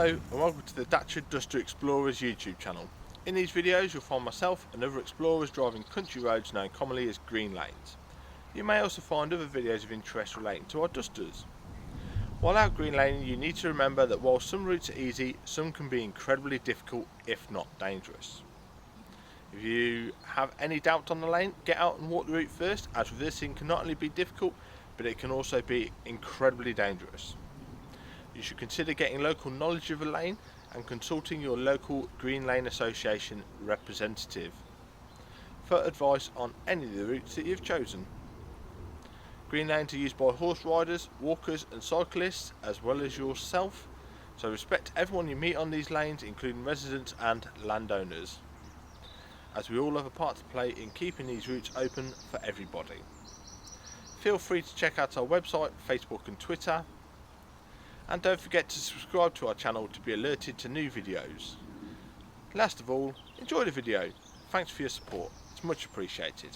Hello and welcome to the Dacia Duster Explorers YouTube channel. In these videos you'll find myself and other explorers driving country roads known commonly as green lanes. You may also find other videos of interest relating to our dusters. While out green laning, you need to remember that while some routes are easy, some can be incredibly difficult if not dangerous. If you have any doubt on the lane, get out and walk the route first, as reversing can not only be difficult but it can also be incredibly dangerous. You should consider getting local knowledge of a lane and consulting your local Green Lane Association representative for advice on any of the routes that you've chosen. Green lanes are used by horse riders, walkers and cyclists as well as yourself, so respect everyone you meet on these lanes, including residents and landowners, as we all have a part to play in keeping these routes open for everybody. Feel free to check out our website, Facebook and Twitter. And don't forget to subscribe to our channel to be alerted to new videos. Last of all, enjoy the video. Thanks for your support, it's much appreciated.